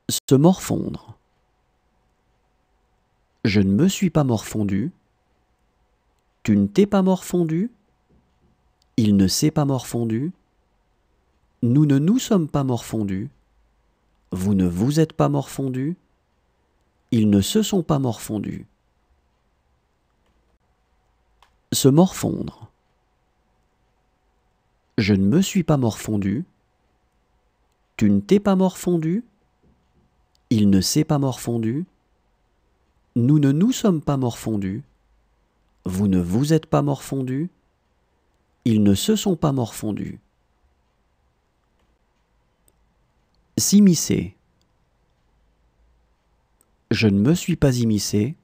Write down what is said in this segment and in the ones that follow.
Se morfondre. Je ne me suis pas morfondu. Tu ne t'es pas morfondu. Il ne s'est pas morfondu. Nous ne nous sommes pas morfondus. Vous ne vous êtes pas morfondus. Ils ne se sont pas morfondus. Se morfondre. Je ne me suis pas morfondu. Tu ne t'es pas morfondu. Il ne s'est pas morfondu. Nous ne nous sommes pas morfondus. Vous ne vous êtes pas morfondus. Ils ne se sont pas morfondus. S'immiscer. Je ne me suis pas immiscé.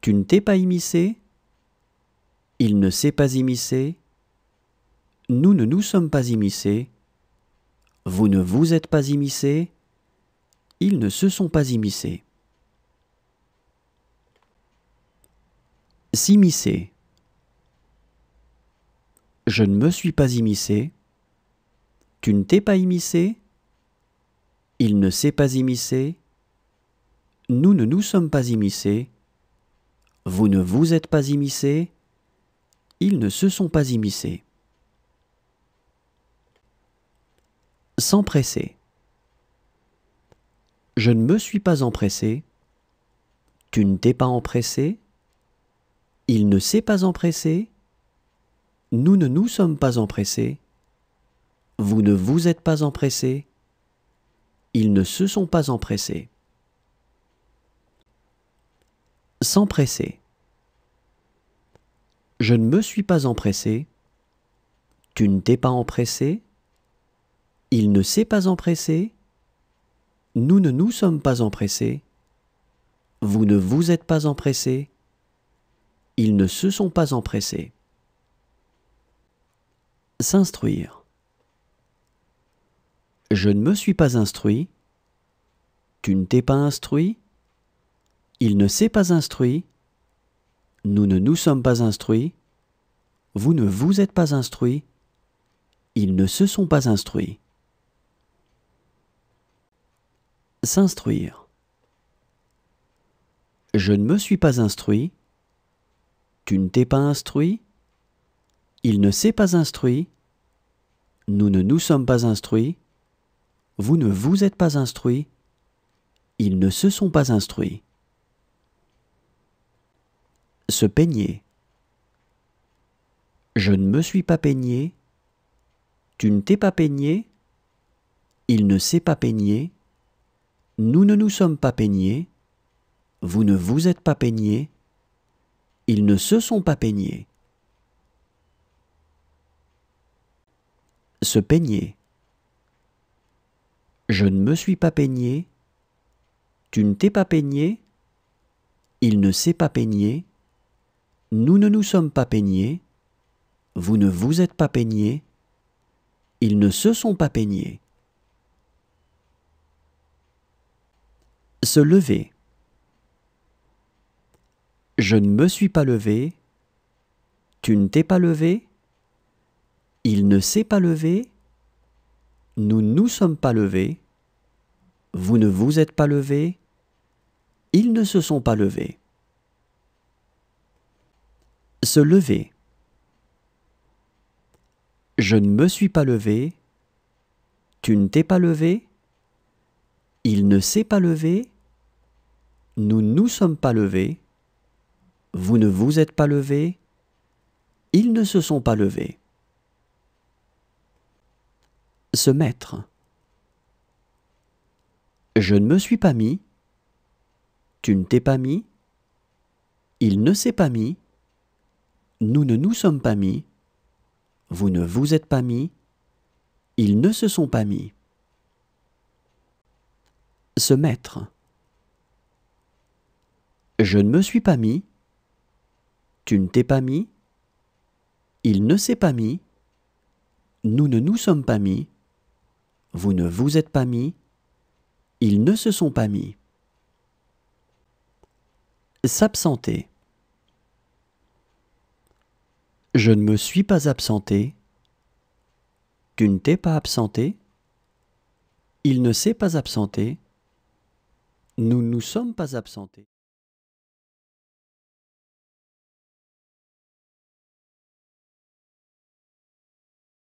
Tu ne t'es pas immiscé. Il ne s'est pas immiscé. Nous ne nous sommes pas immiscés. Vous ne vous êtes pas immiscés. Ils ne se sont pas immiscés. S'immiscer. Je ne me suis pas immiscé. Tu ne t'es pas immiscé. Il ne s'est pas immiscé. Nous ne nous sommes pas immiscés. Vous ne vous êtes pas immiscés. Ils ne se sont pas immiscés. S'empresser. Je ne me suis pas empressé. Tu ne t'es pas empressé. Il ne s'est pas empressé. Nous ne nous sommes pas empressés. Vous ne vous êtes pas empressés. Ils ne se sont pas empressés. S'empresser. Je ne me suis pas empressé. Tu ne t'es pas empressé. Il ne s'est pas empressé. Nous ne nous sommes pas empressés. Vous ne vous êtes pas empressés. Ils ne se sont pas empressés. S'instruire. Je ne me suis pas instruit. Tu ne t'es pas instruit. Il ne s'est pas instruit. Nous ne nous sommes pas instruits. Vous ne vous êtes pas instruits. Ils ne se sont pas instruits. S'instruire. Je ne me suis pas instruit. Tu ne t'es pas instruit. Il ne s'est pas instruit. Nous ne nous sommes pas instruits. Vous ne vous êtes pas instruits. Ils ne se sont pas instruits. Se peigner. Je ne me suis pas peigné. Tu ne t'es pas peigné. Il ne s'est pas peigné. Nous ne nous sommes pas peignés. Vous ne vous êtes pas peignés. Ils ne se sont pas peignés. Se peigner. Je ne me suis pas peigné. Tu ne t'es pas peigné. Il ne s'est pas peigné. Nous ne nous sommes pas peignés. Vous ne vous êtes pas peignés. Ils ne se sont pas peignés. Se lever. Je ne me suis pas levé. Tu ne t'es pas levé. Il ne s'est pas levé. Nous ne nous sommes pas levés. Vous ne vous êtes pas levés. Ils ne se sont pas levés. Se lever. Je ne me suis pas levé. Tu ne t'es pas levé. Il ne s'est pas levé. Nous ne nous sommes pas levés. Vous ne vous êtes pas levés. Ils ne se sont pas levés. Se mettre. Je ne me suis pas mis. Tu ne t'es pas mis. Il ne s'est pas mis. Nous ne nous sommes pas mis. Vous ne vous êtes pas mis. Ils ne se sont pas mis. Se mettre. Je ne me suis pas mis. Tu ne t'es pas mis. Il ne s'est pas mis. Nous ne nous sommes pas mis. Vous ne vous êtes pas mis. Ils ne se sont pas mis. S'absenter. Je ne me suis pas absenté. Tu ne t'es pas absenté. Il ne s'est pas absenté. Nous ne nous sommes pas absentés.